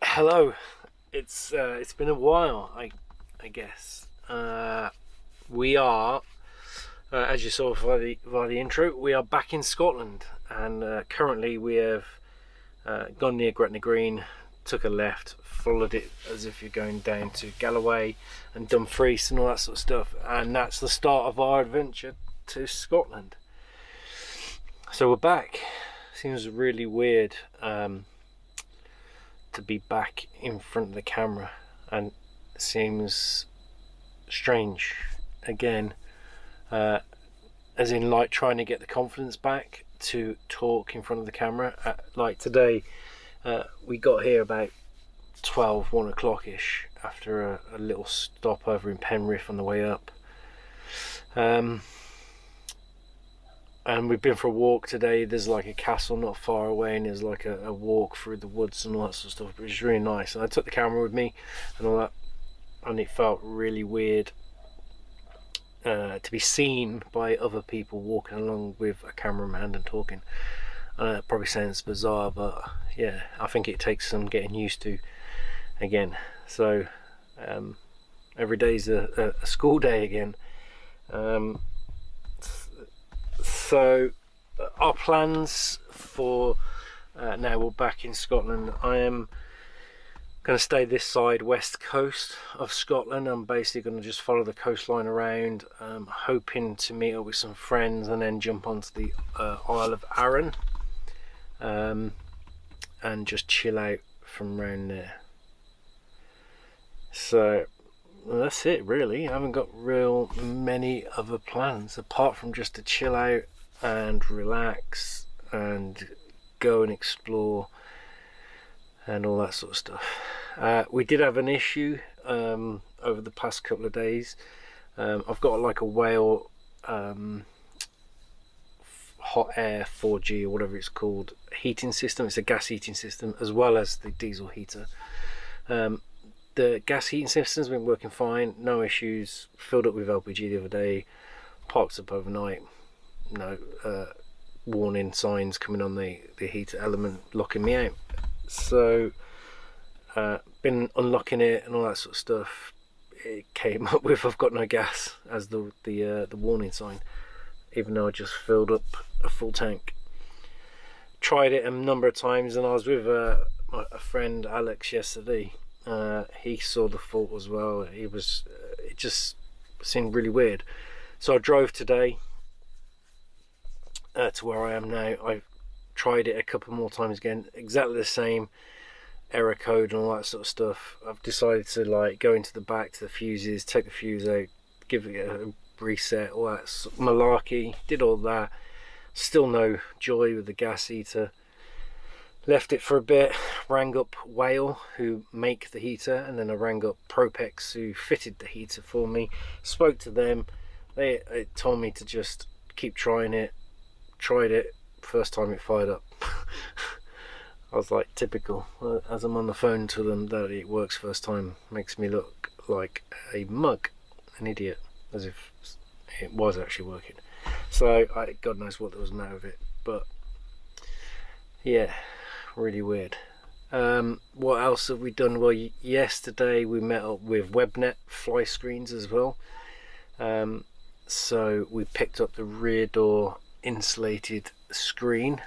Hello, it's been a while, I guess. We are, as you saw via the intro, we are back in Scotland, and currently we have gone near Gretna Green, took a left, followed it as if you're going down to Galloway and Dumfries and all that sort of stuff, and that's the start of our adventure to Scotland. So we're back. Seems really weird to be back in front of the camera, and seems strange again, as in like trying to get the confidence back to talk in front of the camera. Like today, we got here about 1 o'clock ish after a little stopover in Penrith on the way up, and we've been for a walk today. There's like a castle not far away, and there's like a walk through the woods and all that sort of stuff, which is really nice. And I took the camera with me and all that, and it felt really weird to be seen by other people walking along with a camera in my hand and talking. It probably sounds bizarre, but yeah, I think it takes some getting used to again. So every day's a school day again. So our plans for now we're back in Scotland. I am going to stay this side, west coast of Scotland. I'm basically going to just follow the coastline around, hoping to meet up with some friends and then jump onto the Isle of Arran, and just chill out from around there. So that's it really. I haven't got real many other plans apart from just to chill out and relax and go and explore and all that sort of stuff. We did have an issue over the past couple of days. I've got like a whale hot air 4G or whatever it's called heating system. It's a gas heating system as well as the diesel heater. The gas heating system's been working fine, no issues. Filled up with LPG the other day, parked up overnight, no warning signs coming on the heater element locking me out. So been unlocking it and all that sort of stuff. It came up with I've got no gas as the warning sign, even though I just filled up a full tank. Tried it a number of times, and I was with a friend Alex yesterday. He saw the fault as well. It just seemed really weird. So I drove today to where I am now. I've tried it a couple more times again, exactly the same error code and all that sort of stuff. I've decided to like go into the back to the fuses, take the fuse out, give it a reset, all that malarkey. Did all that, Still no joy with the gas heater. Left it for a bit, rang up Whale who make the heater, and then I rang up Propex who fitted the heater for me. Spoke to them. They told me to just keep trying it. Tried it. First time it fired up. I was like, typical. As I'm on the phone to them, that it works first time makes me look like a mug, an idiot, as if it was actually working. So God knows what there was the matter with it, but yeah, really weird. What else have we done? Well, yesterday we met up with WebNet fly screens as well. So we picked up the rear door insulated screen,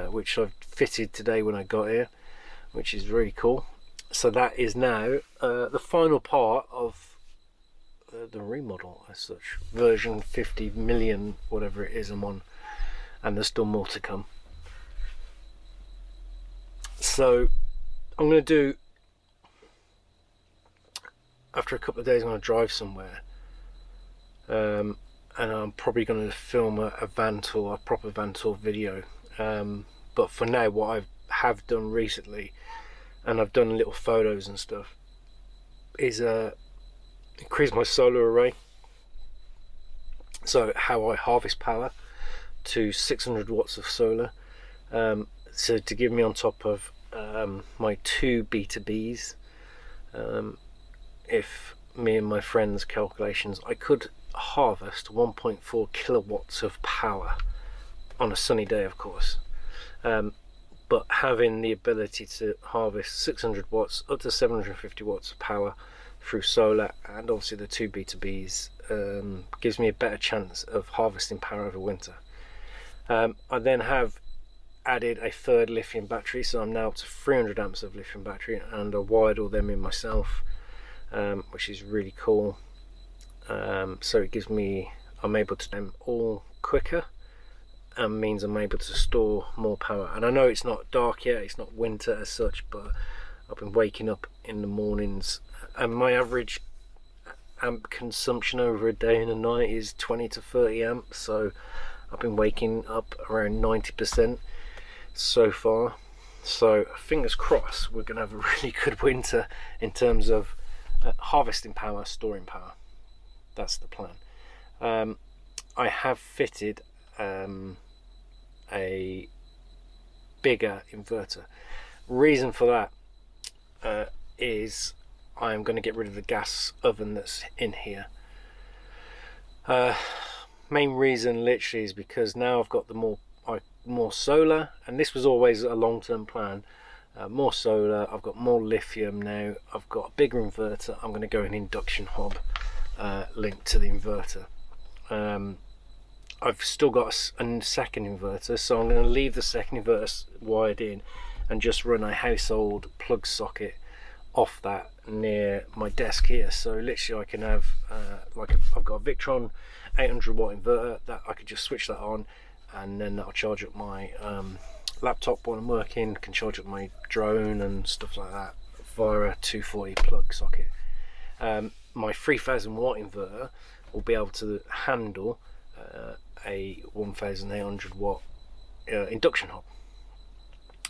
which I've fitted today when I got here, which is really cool. So that is now the final part of the remodel as such, version 50 million, whatever it is I'm on, and there's still more to come. So I'm going to do, after a couple of days I'm going to drive somewhere, and I'm probably going to film a van tour, a proper van tour video. But for now, what I have done recently, and I've done little photos and stuff, is increase my solar array. So how I harvest power to 600 watts of solar, so to give me on top of my 2 beta Bs. If me and my friends' calculations, I could harvest 1.4 kilowatts of power on a sunny day, of course, but having the ability to harvest 600 watts up to 750 watts of power through solar, and obviously the 2 beta Bs, gives me a better chance of harvesting power over winter. I then have added a third lithium battery, so I'm now up to 300 amps of lithium battery, and I wired all them in myself, which is really cool. So it gives me, I'm able to do them all quicker, and means I'm able to store more power. And I know it's not dark yet, it's not winter as such, but I've been waking up in the mornings, and my average amp consumption over a day and a night is 20 to 30 amps, so I've been waking up around 90% so far. So fingers crossed we're gonna have a really good winter in terms of harvesting power, storing power. That's the plan. I have fitted a bigger inverter. Reason for that is I'm going to get rid of the gas oven that's in here. Main reason literally is because now I've got the more solar, and this was always a long-term plan. More solar, I've got more lithium now, I've got a bigger inverter. I'm going to go an induction hob linked to the inverter. I've still got a second inverter, so I'm going to leave the second inverter wired in and just run a household plug socket off that near my desk here. So literally I can have I've got a Victron 800 watt inverter that I could just switch that on, and then that'll charge up my laptop while I'm working, can charge up my drone and stuff like that via a 240 plug socket. My 3000 watt inverter will be able to handle a 1800 watt induction hob,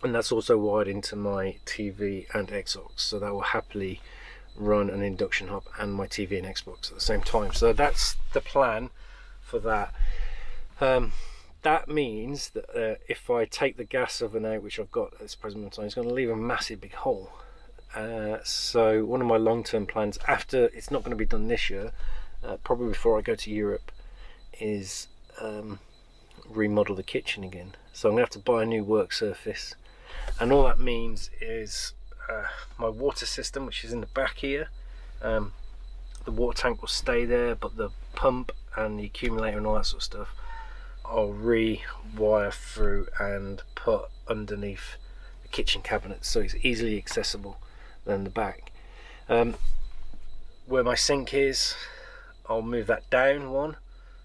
and that's also wired into my TV and Xbox, so that will happily run an induction hob and my TV and Xbox at the same time. So that's the plan for that. That means that if I take the gas oven out, which I've got at this present time, it's going to leave a massive big hole. So one of my long-term plans, after it's not going to be done this year, probably before I go to Europe, is remodel the kitchen again. So I'm going to have to buy a new work surface, and all that means is my water system, which is in the back here, the water tank will stay there, but the pump and the accumulator and all that sort of stuff I'll rewire through and put underneath the kitchen cabinet, so it's easily accessible than the back. Where my sink is, I'll move that down one,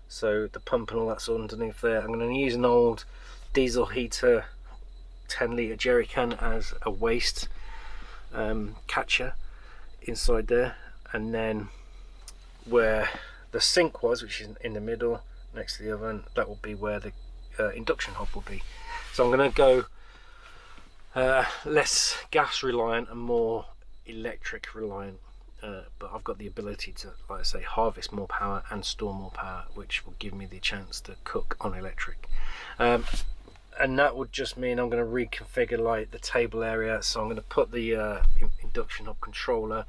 so the pump and all that's underneath there. I'm going to use an old diesel heater 10-litre jerry can as a waste catcher inside there, and then where the sink was, which is in the middle next to the oven, that will be where the induction hob will be. So I'm going to go less gas reliant and more electric reliant, but I've got the ability to, like I say, harvest more power and store more power, which will give me the chance to cook on electric. And that would just mean I'm going to reconfigure like the table area. So I'm going to put the induction hob controller,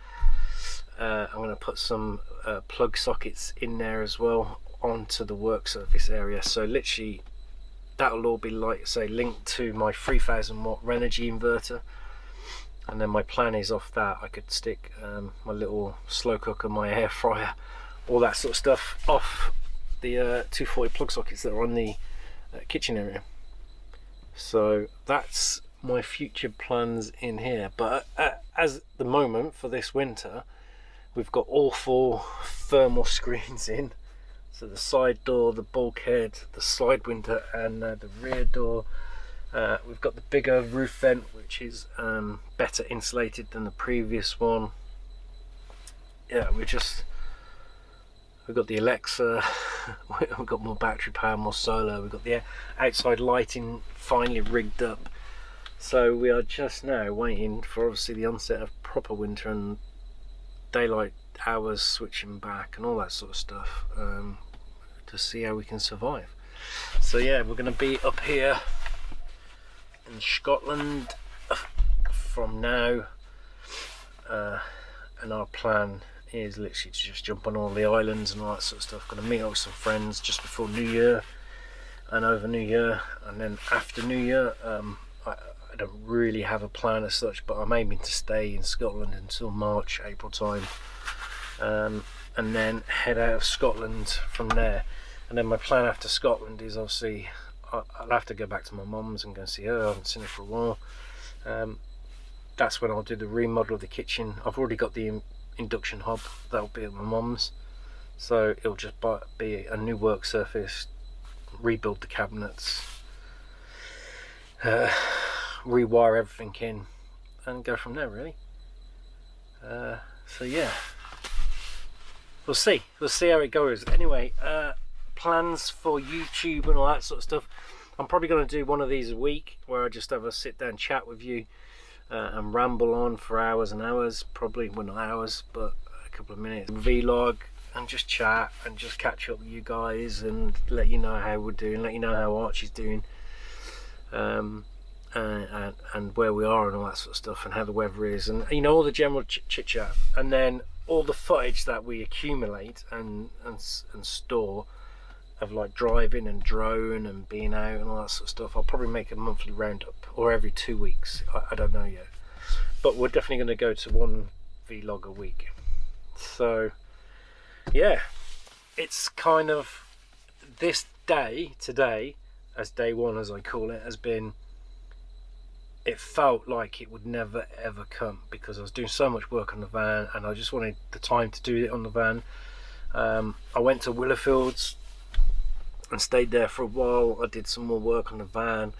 I'm going to put some plug sockets in there as well onto the work surface area. So literally that'll all be, like say, linked to my 3000 watt Renogy inverter, and then my plan is off that I could stick my little slow cooker, my air fryer, all that sort of stuff off the 240 plug sockets that are on the kitchen area. So that's my future plans in here. But as the moment for this winter, we've got all 4 thermal screens in. So the side door, the bulkhead, the slide window, and the rear door. We've got the bigger roof vent, which is better insulated than the previous one. Yeah, we've got the Alexa, we've got more battery power, more solar, we've got the outside lighting finally rigged up. So we are just now waiting for obviously the onset of proper winter and daylight hours switching back and all that sort of stuff, to see how we can survive. So yeah, we're going to be up here in Scotland from now, and our plan is literally to just jump on all the islands and all that sort of stuff. Going to meet up with some friends just before New Year and over New Year, and then after New Year, I don't really have a plan as such, but I'm aiming to stay in Scotland until March, April time, and then head out of Scotland from there. And then my plan after Scotland is obviously I'll have to go back to my mum's and go and see her. I haven't seen her for a while. That's when I'll do the remodel of the kitchen. I've already got the induction hob, that'll be at my mum's, so it'll just be a new work surface, rebuild the cabinets, rewire everything in, and go from there really. So yeah, we'll see how it goes. Anyway, plans for YouTube and all that sort of stuff, I'm probably going to do one of these a week where I just have a sit down chat with you and ramble on for hours and hours, probably, well, not hours, but a couple of minutes, vlog, and just chat and just catch up with you guys and let you know how we're doing, let you know how Archie's doing, and where we are and all that sort of stuff, and how the weather is, and you know, all the general chit chat. And then all the footage that we accumulate and store of like driving and drone and being out and all that sort of stuff, I'll probably make a monthly roundup, or every 2 weeks, I don't know yet, but we're definitely going to go to 1 vlog a week. So yeah, it's kind of, this day today, as day 1 as I call it, has been, it felt like it would never ever come, because I was doing so much work on the van and I just wanted the time to do it on the van. I went to Willowfields and stayed there for a while. I did some more work on the van,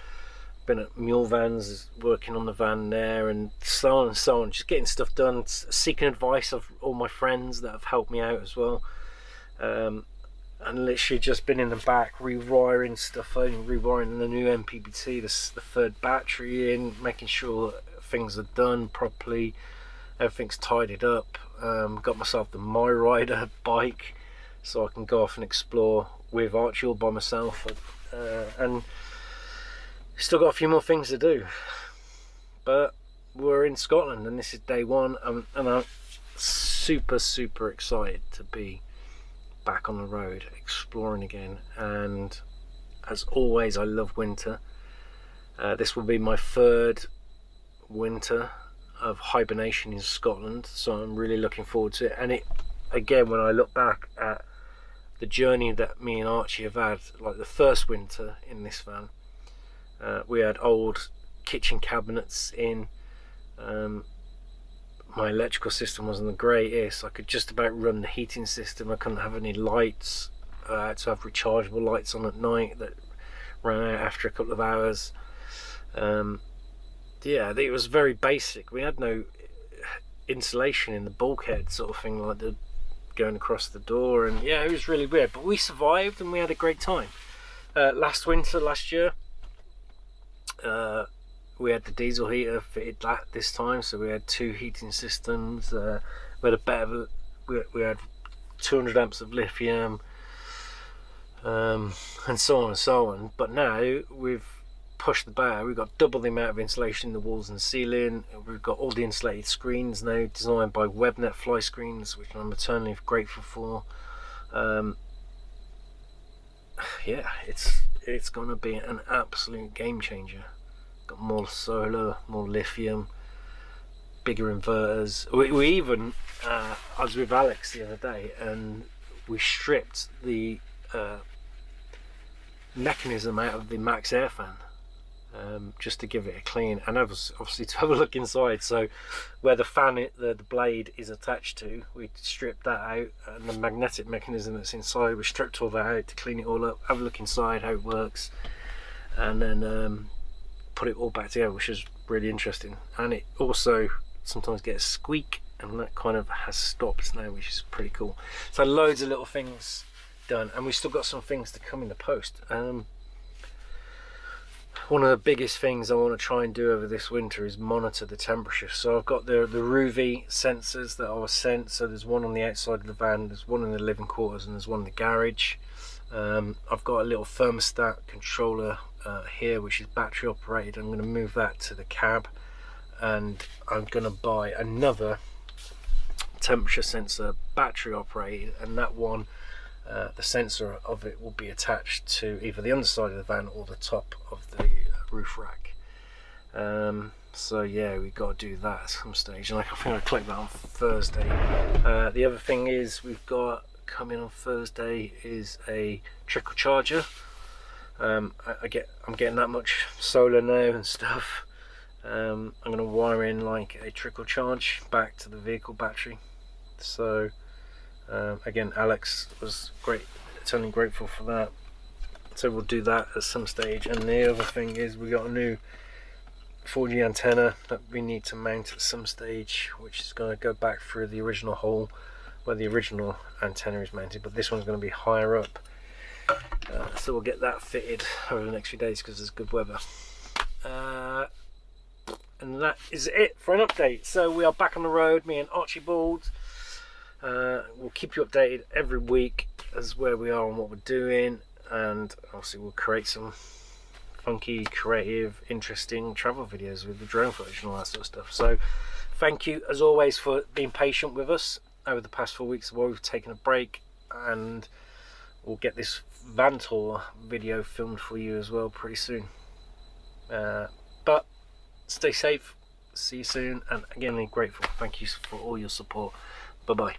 been at Mule Vans working on the van there, and so on and so on, just getting stuff done, seeking advice of all my friends that have helped me out as well, and literally just been in the back rewiring stuff, rewiring the new MPPT, the third battery in, making sure things are done properly, everything's tidied up. Got myself the My Rider bike so I can go off and explore with Archie all by myself, and still got a few more things to do, but we're in Scotland and this is day 1, and I'm super excited to be back on the road exploring again. And as always, I love winter. This will be my 3rd winter of hibernation in Scotland, so I'm really looking forward to it. And it, again, when I look back at the journey that me and Archie have had, like the first winter in this van, we had old kitchen cabinets in, my electrical system wasn't the greatest, I could just about run the heating system, I couldn't have any lights, I had to have rechargeable lights on at night that ran out after a couple of hours. Yeah, it was very basic. We had no insulation in the bulkhead sort of thing, like the going across the door, and yeah, it was really weird, but we survived and we had a great time. Last winter, last year, we had the diesel heater fitted this time, so we had 2 heating systems. We had we had 200 amps of lithium, and so on and so on. But now we've pushed the bar. We've got double the amount of insulation in the walls and ceiling. We've got all the insulated screens now, designed by Webnet Fly Screens, which I'm eternally grateful for. Yeah, it's gonna be an absolute game changer. Got more solar, more lithium, bigger inverters. We even I was with Alex the other day, and we stripped the mechanism out of the max air fan, just to give it a clean, and obviously to have a look inside. So where the fan, the blade is attached to, we stripped that out, and the magnetic mechanism that's inside, we stripped all that out to clean it all up, have a look inside how it works, and then put it all back together, which is really interesting. And it also sometimes gets a squeak, and that kind of has stopped now, which is pretty cool. So loads of little things done, and we've still got some things to come in the post. One of the biggest things I want to try and do over this winter is monitor the temperature. So I've got the Ruvi sensors that I was sent. So there's one on the outside of the van, there's one in the living quarters, and there's one in the garage. I've got a little thermostat controller here, which is battery operated. I'm going to move that to the cab, and I'm going to buy another temperature sensor, battery operated, and that one, the sensor of it will be attached to either the underside of the van or the top of the roof rack. So yeah, we've got to do that at some stage, and I think I'll collect that on Thursday. The other thing is we've got coming on Thursday is a trickle charger. I'm getting that much solar now and stuff. I'm going to wire in like a trickle charge back to the vehicle battery. So again, Alex was eternally grateful for that. So we'll do that at some stage. And the other thing is we got a new 4G antenna that we need to mount at some stage, which is going to go back through the original hole where the original antenna is mounted, but this one's going to be higher up. So we'll get that fitted over the next few days because there's good weather. And that is it for an update. So we are back on the road, me and Archibald. We'll keep you updated every week as where we are and what we're doing, and obviously we'll create some funky, creative, interesting travel videos with the drone footage and all that sort of stuff. So thank you as always for being patient with us over the past 4 weeks while we've taken a break, and we'll get this van tour video filmed for you as well pretty soon. But stay safe, see you soon, and again, I'm grateful. Thank you for all your support. Bye bye.